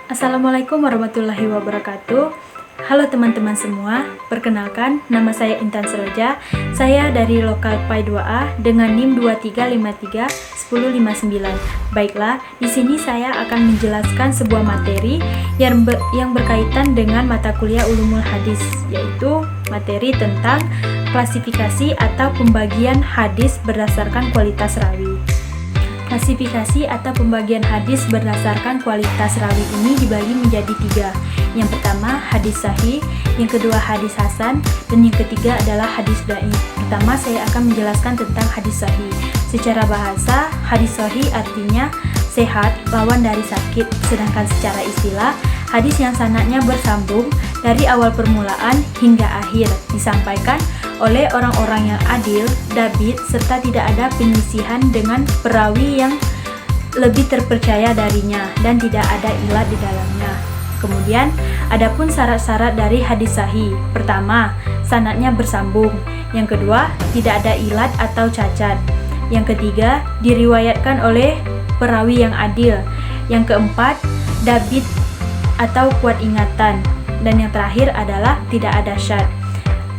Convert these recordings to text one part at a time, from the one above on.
Assalamualaikum warahmatullahi wabarakatuh. Halo teman-teman semua, perkenalkan nama saya Intan Seroja. Saya dari Lokal PAI 2A dengan NIM 23531059. Baiklah, di sini saya akan menjelaskan sebuah materi yang berkaitan dengan mata kuliah Ulumul Hadis, yaitu materi tentang klasifikasi atau pembagian hadis berdasarkan kualitas rawi. Klasifikasi atau pembagian hadis berdasarkan kualitas rawi ini dibagi menjadi 3. Yang pertama hadis sahih, yang kedua hadis hasan, dan yang ketiga adalah hadis dhaif. Pertama saya akan menjelaskan tentang hadis sahih. Secara bahasa, hadis sahih artinya sehat, lawan dari sakit. Sedangkan secara istilah, hadis yang sanadnya bersambung dari awal permulaan hingga akhir, disampaikan oleh orang-orang yang adil, dabit, serta tidak ada penyisihan dengan perawi yang lebih terpercaya darinya dan tidak ada ilat di dalamnya. Kemudian, adapun syarat-syarat dari hadis sahih. Pertama, sanadnya bersambung. Yang kedua, tidak ada ilat atau cacat. Yang ketiga, diriwayatkan oleh perawi yang adil. Yang keempat, dabit atau kuat ingatan. Dan yang terakhir adalah tidak ada syad.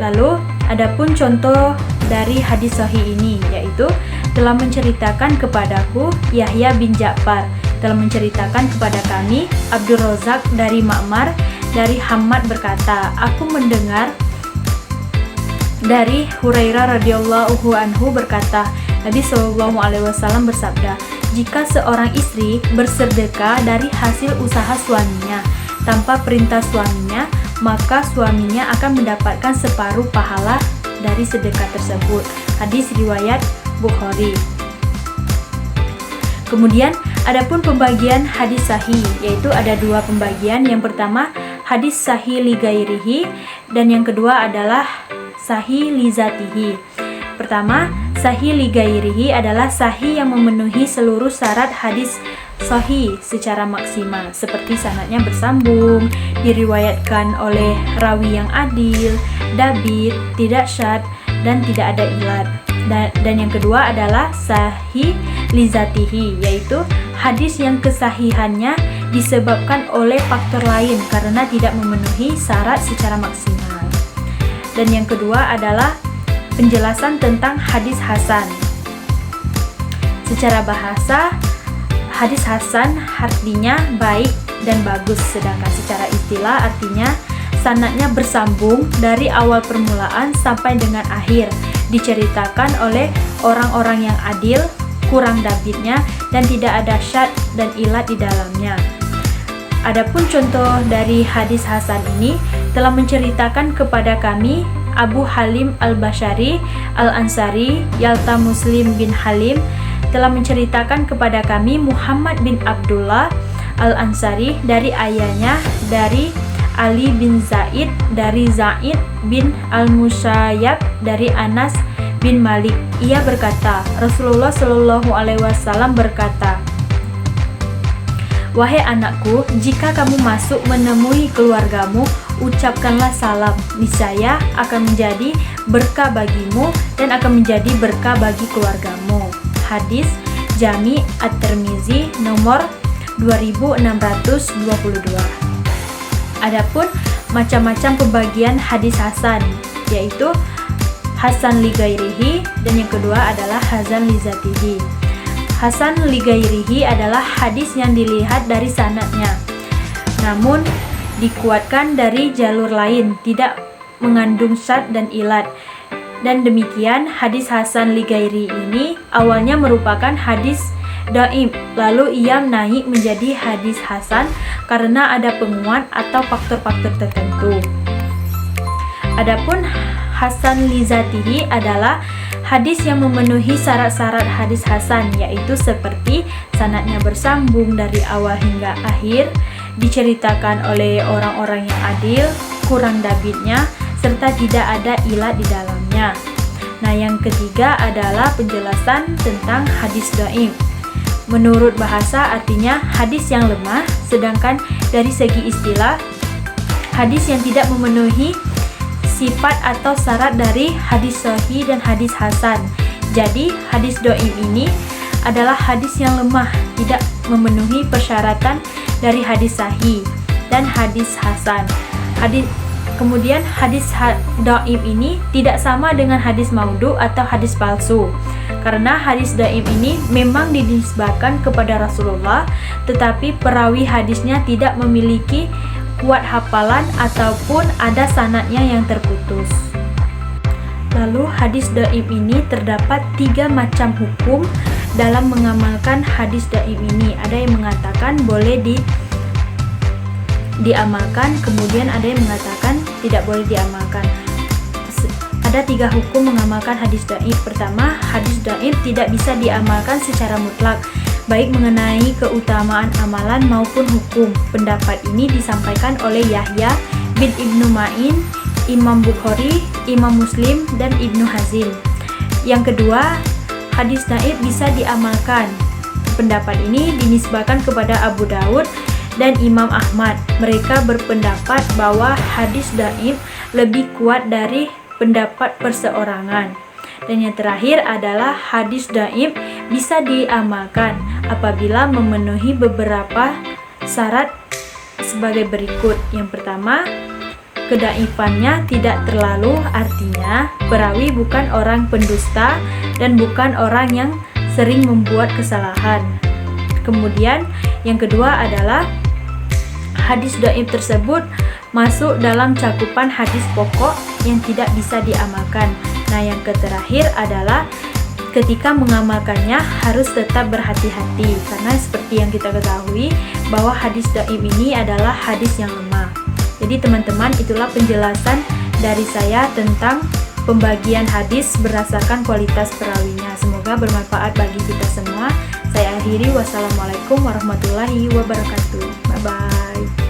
Lalu, adapun contoh dari hadis sahih ini, yaitu telah menceritakan kepadaku Yahya bin Ja'far, telah menceritakan kepada kami Abdul Razak dari Ma'mar dari Hammad berkata, aku mendengar dari Hurairah radhiyallahu anhu berkata, Nabi SAW bersabda, jika seorang istri bersedekah dari hasil usaha suaminya tanpa perintah suaminya, maka suaminya akan mendapatkan separuh pahala dari sedekah tersebut. Hadis riwayat Bukhari. Kemudian, adapun pembagian hadis sahih, yaitu ada 2 pembagian. Yang pertama, hadis sahih li ghairihi, dan yang kedua adalah sahih li zatihi. Pertama, sahih li ghairihi adalah sahih yang memenuhi seluruh syarat hadis sahih secara maksimal, seperti sanadnya bersambung, diriwayatkan oleh rawi yang adil, dabit, tidak syad, dan tidak ada ilat. Dan yang kedua adalah sahih li zatihi, yaitu hadis yang kesahihannya disebabkan oleh faktor lain karena tidak memenuhi syarat secara maksimal. Dan yang kedua adalah penjelasan tentang hadis hasan. Secara bahasa, hadis hasan artinya baik dan bagus, sedangkan secara istilah artinya sanadnya bersambung dari awal permulaan sampai dengan akhir, diceritakan oleh orang-orang yang adil, kurang dabitnya, dan tidak ada syad dan ilat di dalamnya. Adapun contoh dari hadis hasan ini telah menceritakan kepada kami Abu Halim al-Bashari al-Ansari, Yalta Muslim bin Halim, telah menceritakan kepada kami Muhammad bin Abdullah al-Ansari dari ayahnya, dari Ali bin Zaid, dari Zaid bin al-Musayyab, dari Anas bin Malik. Ia berkata, Rasulullah Shallallahu Alaihi Wasallam berkata, wahai anakku, jika kamu masuk menemui keluargamu, ucapkanlah salam, niscaya akan menjadi berkah bagimu dan akan menjadi berkah bagi keluargamu. Hadis Jami At-Tirmizi nomor 2622. Adapun macam-macam pembagian hadis hasan, yaitu hasan li ghairihi, dan yang kedua adalah hasan li zatihi. Hasan li ghairihi adalah hadis yang dilihat dari sanadnya, namun dikuatkan dari jalur lain, tidak mengandung syad dan ilat. Dan demikian hadis hasan li ghairi ini awalnya merupakan hadis dhaif, lalu ia naik menjadi hadis hasan karena ada penguat atau faktor-faktor tertentu. Adapun hasan li zatihi adalah hadis yang memenuhi syarat-syarat hadis hasan, yaitu seperti sanadnya bersambung dari awal hingga akhir, diceritakan oleh orang-orang yang adil, kurang dabitnya, serta tidak ada ilat di dalamnya. Nah, yang ketiga adalah penjelasan tentang hadis dhaif. Menurut bahasa artinya hadis yang lemah, sedangkan dari segi istilah hadis yang tidak memenuhi sifat atau syarat dari hadis sahih dan hadis hasan. Jadi hadis dhaif ini adalah hadis yang lemah, tidak memenuhi persyaratan dari hadis sahih dan hadis hasan. Kemudian hadis dhaif ini tidak sama dengan hadis maudhu atau hadis palsu. Karena hadis dhaif ini memang dinisbahkan kepada Rasulullah, tetapi perawi hadisnya tidak memiliki kuat hafalan ataupun ada sanadnya yang terputus. Lalu hadis dhaif ini terdapat 3 macam hukum dalam mengamalkan hadis dhaif ini. Ada yang mengatakan boleh diamalkan, kemudian ada yang mengatakan tidak boleh diamalkan. Ada 3 hukum mengamalkan hadis dhaif. Pertama, hadis dhaif tidak bisa diamalkan secara mutlak, baik mengenai keutamaan amalan maupun hukum. Pendapat ini disampaikan oleh Yahya bin Ibnu Ma'in, Imam Bukhari, Imam Muslim, dan Ibnu Hazim. Yang kedua, hadis dhaif bisa diamalkan. Pendapat ini dinisbahkan kepada Abu Daud dan Imam Ahmad. Mereka berpendapat bahwa hadis dhaif lebih kuat dari pendapat perseorangan. Dan yang terakhir adalah hadis dhaif bisa diamalkan apabila memenuhi beberapa syarat sebagai berikut. Yang pertama, kedaifannya tidak terlalu, artinya perawi bukan orang pendusta dan bukan orang yang sering membuat kesalahan. Kemudian yang kedua adalah hadis dhaif tersebut masuk dalam cakupan hadis pokok yang tidak bisa diamalkan. Nah, yang terakhir adalah ketika mengamalkannya harus tetap berhati-hati, karena seperti yang kita ketahui bahwa hadis dhaif ini adalah hadis yang lemah. Jadi teman-teman, itulah penjelasan dari saya tentang pembagian hadis berdasarkan kualitas perawinya. Semoga bermanfaat bagi kita semua. Saya akhiri, wassalamualaikum warahmatullahi wabarakatuh. Bye-bye.